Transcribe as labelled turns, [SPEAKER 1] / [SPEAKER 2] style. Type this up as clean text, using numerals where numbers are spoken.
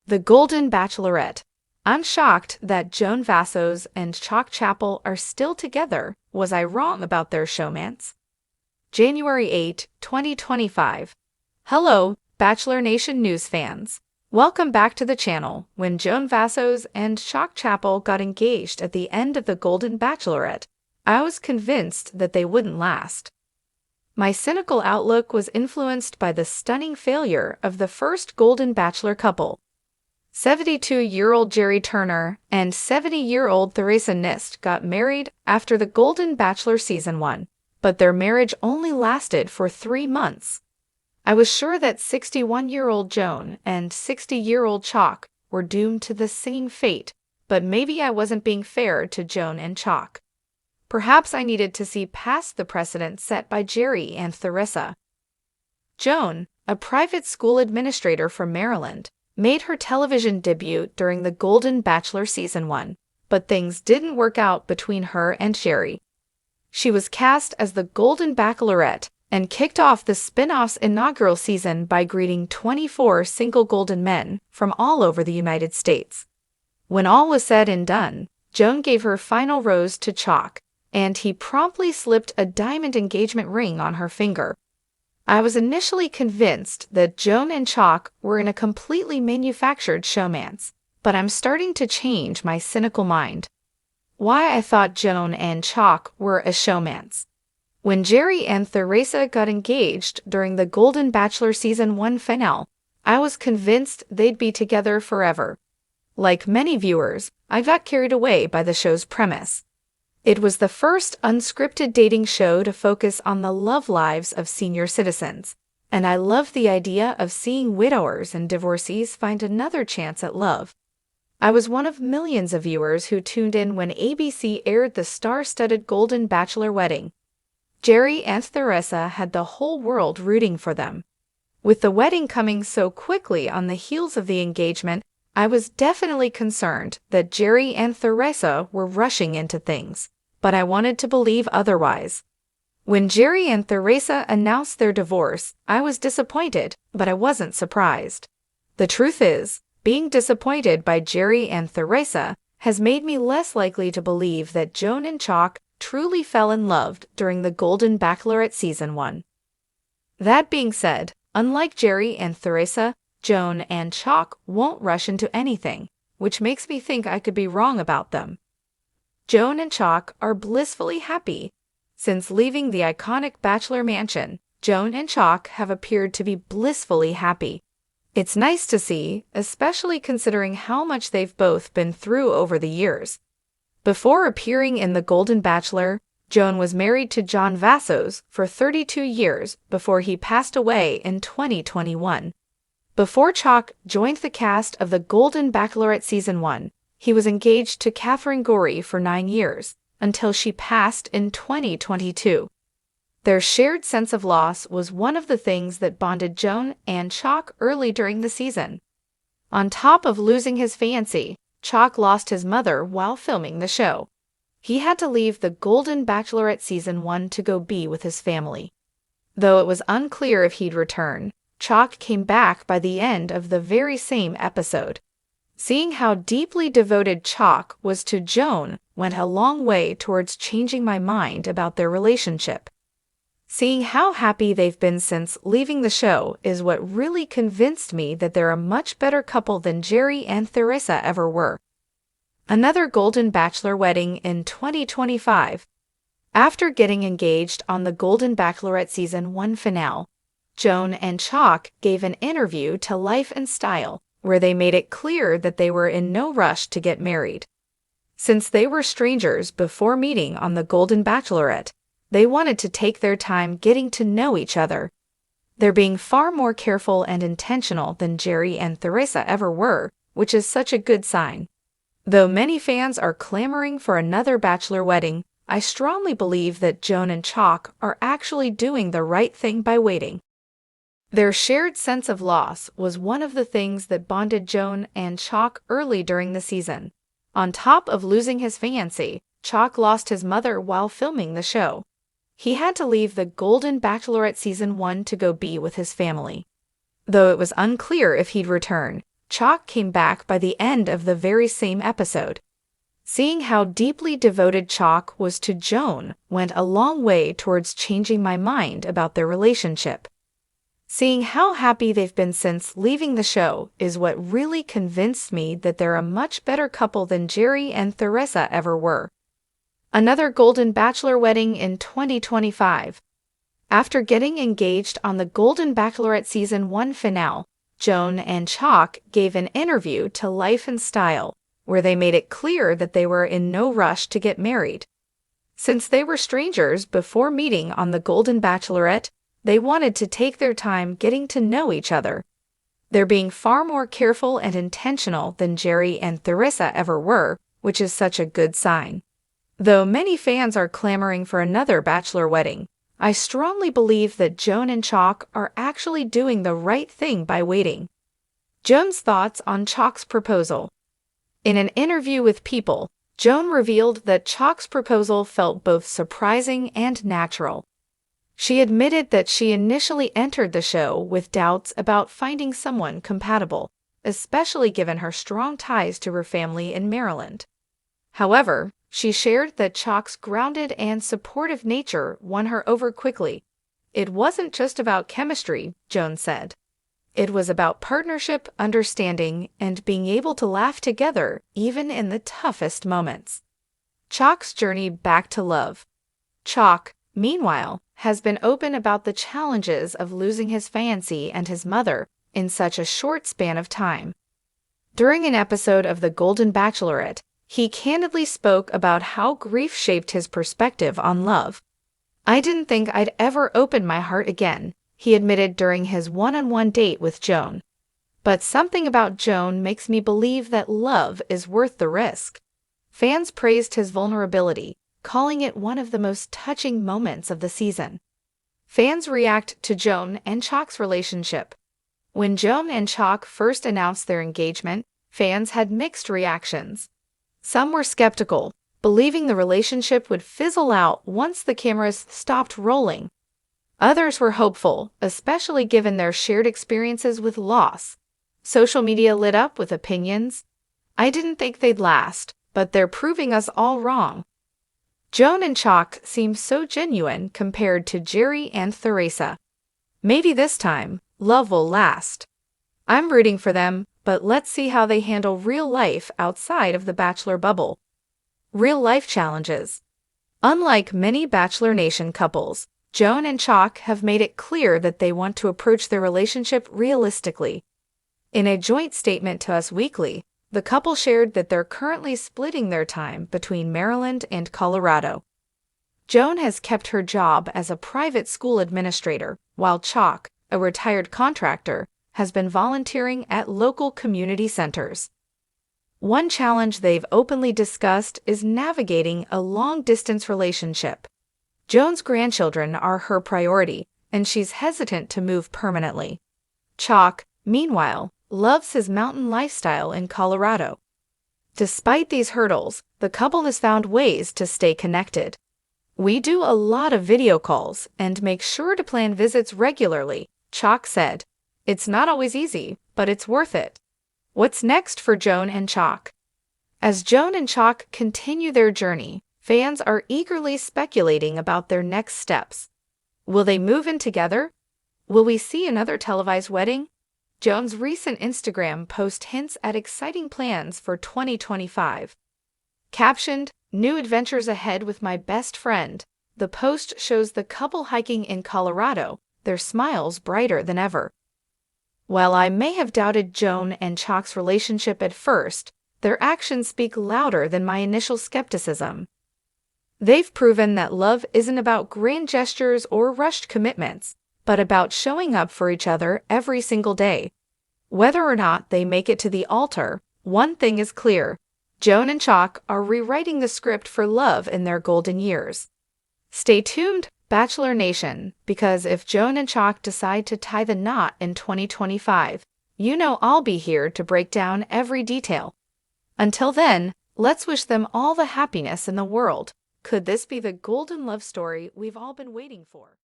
[SPEAKER 1] The Golden Bachelorette. I'm shocked that Joan Vassos and Chock Chapple are still together. Was I wrong about their showmance? January 8, 2025. Hello, Bachelor Nation news fans. Welcome back to the channel. When Joan Vassos and Chock Chapple got engaged at the end of The Golden Bachelorette, I was convinced that they wouldn't last. My cynical outlook was influenced by the stunning failure of the first Golden Bachelor couple. 72-year-old Jerry Turner and 70-year-old Theresa Nist got married after The Golden Bachelor Season 1, but their marriage only lasted for 3 months. I was sure that 61-year-old Joan and 60-year-old Chock were doomed to the same fate, but maybe I wasn't being fair to Joan and Chock. Perhaps I needed to see past the precedent set by Jerry and Theresa. Joan, a private school administrator from Maryland, made her television debut during The Golden Bachelor Season 1, but things didn't work out between her and Jerry. She was cast as the Golden Bachelorette and kicked off the spin-off's inaugural season by greeting 24 single golden men from all over the United States. When all was said and done, Joan gave her final rose to Chock, and he promptly slipped a diamond engagement ring on her finger. I was initially convinced that Joan and Chock were in a completely manufactured showmance, but I'm starting to change my cynical mind. Why I thought Joan and Chock were a showmance. When Jerry and Theresa got engaged during the Golden Bachelor Season 1 finale, I was convinced they'd be together forever. Like many viewers, I got carried away by the show's premise. It was the first unscripted dating show to focus on the love lives of senior citizens, and I love the idea of seeing widowers and divorcees find another chance at love. I was one of millions of viewers who tuned in when ABC aired the star-studded Golden Bachelor wedding. Jerry and Theresa had the whole world rooting for them. With the wedding coming so quickly on the heels of the engagement, I was definitely concerned that Jerry and Theresa were rushing into things, but I wanted to believe otherwise. When Jerry and Theresa announced their divorce, I was disappointed, but I wasn't surprised. The truth is, being disappointed by Jerry and Theresa has made me less likely to believe that Joan and Chock truly fell in love during the Golden Bachelorette Season 1. That being said, unlike Jerry and Theresa, Joan and Chock won't rush into anything, which makes me think I could be wrong about them. Joan and Chock are blissfully happy. Since leaving the iconic Bachelor mansion, Joan and Chock have appeared to be blissfully happy. It's nice to see, especially considering how much they've both been through over the years. Before appearing in The Golden Bachelor, Joan was married to Joan Vassos for 32 years before he passed away in 2021. Before Chock joined the cast of The Golden Bachelorette Season 1, he was engaged to Catherine Gorey for 9 years, until she passed in 2022. Their shared sense of loss was one of the things that bonded Joan and Chock early during the season. On top of losing his fiancée, Chock lost his mother while filming the show. He had to leave The Golden Bachelorette Season 1 to go be with his family. Though it was unclear if he'd return, Chock came back by the end of the very same episode. Seeing how deeply devoted Chock was to Joan went a long way towards changing my mind about their relationship. Seeing how happy they've been since leaving the show is what really convinced me that they're a much better couple than Jerry and Theresa ever were. Another Golden Bachelor wedding in 2025. After getting engaged on the Golden Bachelorette Season 1 finale, Joan and Chock gave an interview to Life and Style, where they made it clear that they were in no rush to get married. Since they were strangers before meeting on The Golden Bachelorette, they wanted to take their time getting to know each other. They're being far more careful and intentional than Jerry and Theresa ever were, which is such a good sign. Though many fans are clamoring for another Bachelor wedding, I strongly believe that Joan and Chock are actually doing the right thing by waiting. Their shared sense of loss was one of the things that bonded Joan and Chock early during the season. On top of losing his fiancée, Chock lost his mother while filming the show. He had to leave the Golden Bachelorette Season 1 to go be with his family. Though it was unclear if he'd return, Chock came back by the end of the very same episode. Seeing how deeply devoted Chock was to Joan went a long way towards changing my mind about their relationship. Seeing how happy they've been since leaving the show is what really convinced me that they're a much better couple than Jerry and Theresa ever were. Another Golden Bachelor wedding in 2025. After getting engaged on the Golden Bachelorette Season 1 finale, Joan and Chock gave an interview to Life and Style, where they made it clear that they were in no rush to get married. Since they were strangers before meeting on the Golden Bachelorette, they wanted to take their time getting to know each other. They're being far more careful and intentional than Jerry and Theresa ever were, which is such a good sign. Though many fans are clamoring for another Bachelor wedding, I strongly believe that Joan and Chock are actually doing the right thing by waiting. Joan's thoughts on Chock's proposal. In an interview with People, Joan revealed that Chock's proposal felt both surprising and natural. She admitted that she initially entered the show with doubts about finding someone compatible, especially given her strong ties to her family in Maryland. However, she shared that Chock's grounded and supportive nature won her over quickly. It wasn't just about chemistry, Joan said. It was about partnership, understanding, and being able to laugh together even in the toughest moments. Chock's journey back to love. Chock, meanwhile, has been open about the challenges of losing his fiancée and his mother in such a short span of time. During an episode of The Golden Bachelorette, he candidly spoke about how grief shaped his perspective on love. "I didn't think I'd ever open my heart again," he admitted during his one-on-one date with Joan. "But something about Joan makes me believe that love is worth the risk." Fans praised his vulnerability, calling it one of the most touching moments of the season. Fans react to Joan and Chock's relationship. When Joan and Chock first announced their engagement, fans had mixed reactions. Some were skeptical, believing the relationship would fizzle out once the cameras stopped rolling. Others were hopeful, especially given their shared experiences with loss. Social media lit up with opinions. "I didn't think they'd last, but they're proving us all wrong." Joan and Chock seem so genuine compared to Jerry and Theresa. Maybe this time, love will last. I'm rooting for them, but let's see how they handle real life outside of the Bachelor bubble. Real life challenges. Unlike many Bachelor Nation couples, Joan and Chock have made it clear that they want to approach their relationship realistically. In a joint statement to Us Weekly, the couple shared that they're currently splitting their time between Maryland and Colorado. Joan has kept her job as a private school administrator, while Chock, a retired contractor, has been volunteering at local community centers. One challenge they've openly discussed is navigating a long-distance relationship. Joan's grandchildren are her priority, and she's hesitant to move permanently. Chock, meanwhile, loves his mountain lifestyle in Colorado. Despite these hurdles, the couple has found ways to stay connected. "We do a lot of video calls and make sure to plan visits regularly," Chock said. "It's not always easy, but it's worth it." What's next for Joan and Chock? As Joan and Chock continue their journey, fans are eagerly speculating about their next steps. Will they move in together? Will we see another televised wedding? Joan's recent Instagram post hints at exciting plans for 2025. Captioned, "New adventures ahead with my best friend." The post shows the couple hiking in Colorado, their smiles brighter than ever. While I may have doubted Joan and Chock's relationship at first, their actions speak louder than my initial skepticism. They've proven that love isn't about grand gestures or rushed commitments, but about showing up for each other every single day. Whether or not they make it to the altar, one thing is clear: Joan and Chock are rewriting the script for love in their golden years. Stay tuned, Bachelor Nation, because if Joan and Chock decide to tie the knot in 2025, you know I'll be here to break down every detail. Until then, let's wish them all the happiness in the world. Could this be the golden love story we've all been waiting for?